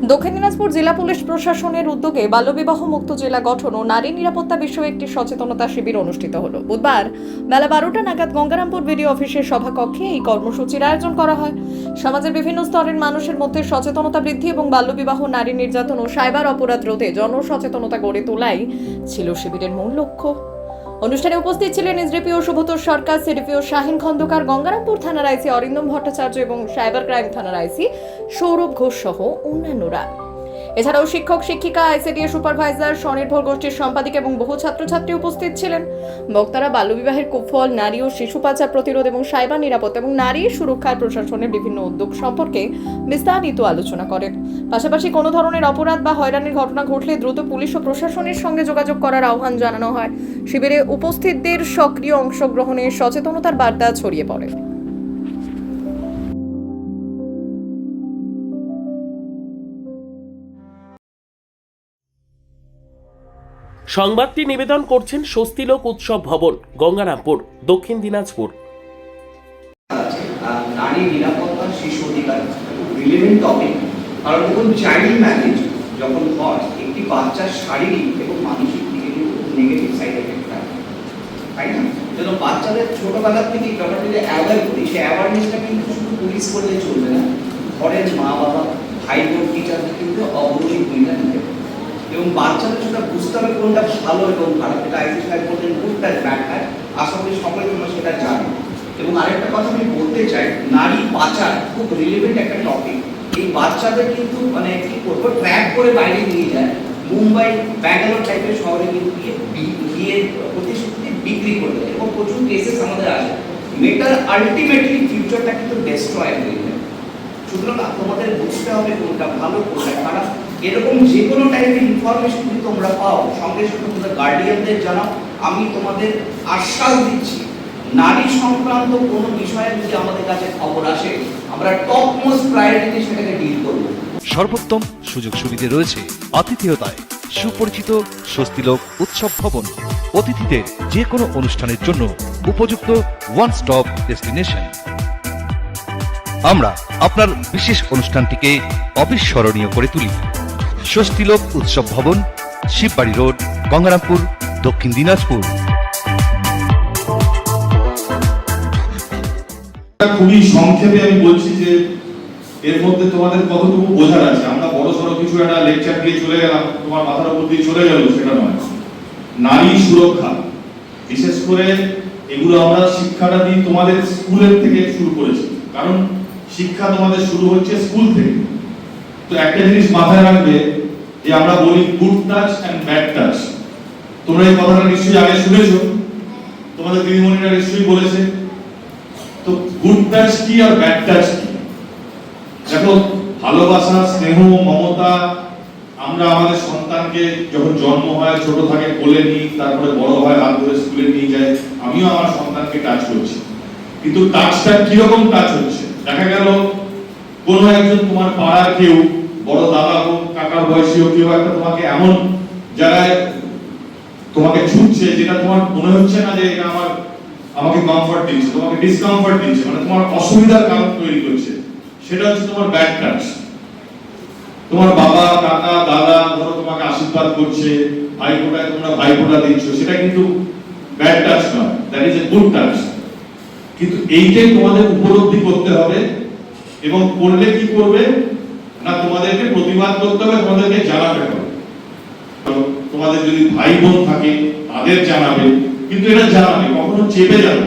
দক্ষিণ দিনাজপুর জেলা পুলিশ প্রশাসনের উদ্যোগে বাল্যবিবাহ মুক্ত জেলা গঠন ও নারী নিরাপত্তা বিষয়ে একটি সচেতনতা শিবির অনুষ্ঠিত হলো। বুধবার বেলা 12টা নাগাদ গঙ্গারামপুর বিডিও অফিসের সভাকক্ষে এই কর্মসূচির আয়োজন করা হয়। সমাজের বিভিন্ন স্তরের মানুষের মধ্যে সচেতনতা বৃদ্ধি এবং বাল্যবিবাহ, নারী নির্যাতন ও সাইবার অপরাধ রোধে জনসচেতনতা গড়ে তোলাই ছিল শিবিরের মূল লক্ষ্য। অনুষ্ঠানে উপস্থিত ছিলেন এসডিপিও শুভতোষ সরকার, সিডিপিও শাহিন খন্দকার, গঙ্গারামপুর থানার আইসি অরিন্দম ভট্টাচার্য এবং সাইবার ক্রাইম থানার আইসি সৌরভ ঘোষ সহ অন্যান্যরা। এছাড়াও শিক্ষক, শিক্ষিকা, আইসিডিএ সুপারভাইজার, স্বনির্ভর গোষ্ঠীর সম্পাদিক এবং বহু ছাত্রছাত্রী উপস্থিত ছিলেন। বক্তারা বাল্যবিবাহের কুফল, নারী ও শিশু পাচার প্রতিরোধ এবং সাইবার নিরাপত্তা এবং নারী সুরক্ষার প্রশাসনের বিভিন্ন উদ্যোগ সম্পর্কে বিস্তারিত আলোচনা করেন। পাশাপাশি কোনো ধরনের অপরাধ বা হয়রানির ঘটনা ঘটলে দ্রুত পুলিশ ও প্রশাসনের সঙ্গে যোগাযোগ করার আহ্বান জানানো হয়। শিবিরে উপস্থিতদের সক্রিয় অংশগ্রহণে সচেতনতার বার্তা ছড়িয়ে পড়ে। সংবাদটি নিবেদন করছেন স্বস্তিলোক উৎসব ভবন, গঙ্গারামপুর, দক্ষিণ দিনাজপুর। নারী নিরাপত্তা, শিশু অধিকার রিলেভেন্ট টপিক। কারণ দেখুন, চাইল্ড ম্যারেজ যখন হয়, একটি বাচ্চার শারীরিক এবং মানসিক দিকে কিন্তু নেগেটিভ সাইড এফেক্ট থাকে, তাই না? যেন বাচ্চাদের ছোটবেলার থেকে ব্যাপারটা যদি অ্যাওয়ার করি, সেই অ্যাওয়ারনেসটা কিন্তু শুধু পুলিশ করলে চলবে না, ঘরের মা বাবা, ভাই বোন, টিচারদের কিন্তু অগ্রণী ভূমিকা নিতে হবে। এবং বাচ্চাদের সেটা বুঝতে হবে কোনটা ভালো এবং খারাপ। এটা আইসি সাহেব বলতেন গুড টাচ ব্যাড টাচ, আশা করি সকলে তোমরা সেটা জানো। এবং আরেকটা কথা আমি বলতে চাই, নারী পাচার খুব রিলেভেন্ট একটা টপিক। এই বাচ্চাদের কিন্তু মানে কি করবো, ট্র্যাক করে বাইরে নিয়ে যায়, মুম্বাই, ব্যাঙ্গালোর টাইপের শহরে কিন্তু গিয়ে প্রতিশ্রুতি বিক্রি করে দেয়। এবং প্রচুর কেসেস আমাদের আসে। মেয়েটার আলটিমেটলি ফিউচারটা কিন্তু ডেস্ট্রয় হয়ে যায়। সুতরাং তোমাদের বুঝতে হবে কোনটা ভালো কোনটা খারাপ। এরকম যে কোনো টাইপের ইনফরমেশন যদি তোমরা পাও, সঙ্গে সঙ্গে তোমরা গার্ডিয়ানদের জানাও। আমি তোমাদের আশ্বাস দিচ্ছি, নারী সংক্রান্ত কোনো বিষয়ে যদি আমাদের কাছে খবর আসে, আমরা টপ মোস্ট প্রায়োরিটি সেটাকে ডিল করব। সর্বোত্তম সুযোগ সুবিধে রয়েছে আতিথেয়তায়। সুপরিচিত স্বস্তিলোক উৎসব ভবন, অতিথিদের যে কোনো অনুষ্ঠানের জন্য উপযুক্ত ওয়ান স্টপ ডেস্টিনেশন। আমরা আপনার বিশেষ অনুষ্ঠানটিকে অবিস্মরণীয় করে তুলি। স্বস্তিলোক উৎসব ভবন, শিববাড়ি রোড, গঙ্গারামপুর, দক্ষিণ দিনাজপুর। খুবই সংক্ষেপে আমি বলছি যে এর মধ্যে তোমাদের কতটুকু বোঝার আছে। আমরা বড় সড়ো কিছু একটা লেকচার দিয়ে চলে গেলাম, তোমার মাথার উপর দিয়ে চলে গেল, সেটা নয়। নারী সুরক্ষা, বিশেষ করে এগুলো আমরা শিক্ষাটা দিই তোমাদের স্কুলের থেকে শুরু করেছি, কারণ শিক্ষা তোমাদের শুরু হচ্ছে স্কুল থেকে। তো একটা জিনিস মাথায় রাখবে যে আমরা বলি good touch and bad touch. তোমরা এই কথাটা নিশ্চয়ই আগে শুনেছো, তোমাদের দিদিমণিরা নিশ্চয়ই বলেছে। তো গুড টাচ কি আর ব্যাড টাচ কি? দেখো, ভালোবাসা, স্নেহ, মমতা আমরা আমাদের সন্তানকে যখন জন্ম হয়, ছোট থাকে, কোলে নিই, তারপরে বড় হয়, হাত ধরে স্কুলে নিয়ে যায়। আমিও আমার সন্তানকে টাচ করছি, কিন্তু টাচটা কিরকম টাচ হচ্ছে? দেখা গেল কোনো একজন তোমার পাড়ার কেউ, বড় দাদা হোক, কাকার বয়সী হোক, কেউ একটা তোমাকে এমন জায়গায় তোমাকে ছুটছে যেটা তোমার মনে হচ্ছে না যে এটা আমাকে কমফর্ট দিচ্ছে, তোমাকে ডিসকমফর্ট দিচ্ছে, মানে তোমার অসুবিধার কারণ তৈরি করছে। সেটা হচ্ছে তোমার ব্যাড টাচ। তোমার বাবা, কাকা, দাদা ধরো তোমাকে আশীর্বাদ করছে, ভাইফোঁটায় তোমরা ভাইফোঁটা দিচ্ছ, সেটা কিন্তু ব্যাড টাচ নয়, that is a good touch. কিন্তু এইটাই তোমাদের উপলব্ধি করতে হবে। এবং করলে কি করবে না, তোমাদেরকে প্রতিবাদ করতে হবে, তোমাদেরকে জানাতে হবে। তোমাদের যদি ভাই বোন থাকে তাদের জানাবে, কিন্তু এটা জানাবে, কখনো চেপে যাবে।